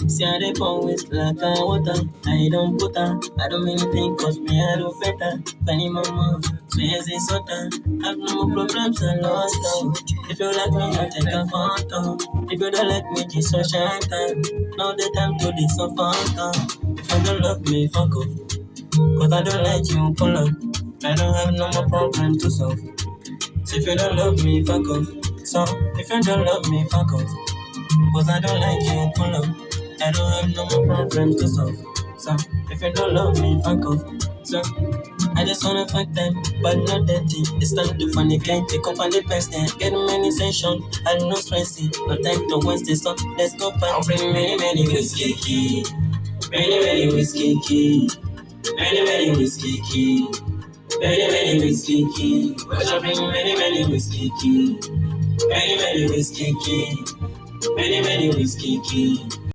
See how they come with like a water. I don't put her. I don't mean anything cause me I do better. Penny mama, swears it's sota. Have no more problems and lost out. If you like me, I take a photo. If you don't like me, just so shine time. Now the time to this so fun. If you don't love me, fuck off. Cause I don't like you, pull up. I don't have no more problem to solve. So if you don't love me, fuck off. So if you don't love me, fuck off. Cause I don't like you, pull up. I don't have no more problems to solve. So if you don't love me, fuck off. So I just wanna fuck them, but not dirty. It's time to find the client, take up on the best then. Get many session, I no stressing. No time to Wednesday, so let's go party. I'll bring many whiskey key. Many whiskey key. Many whiskey key. Many whiskey key. I'll bring many whiskey key. Many whiskey key. Many whiskey key.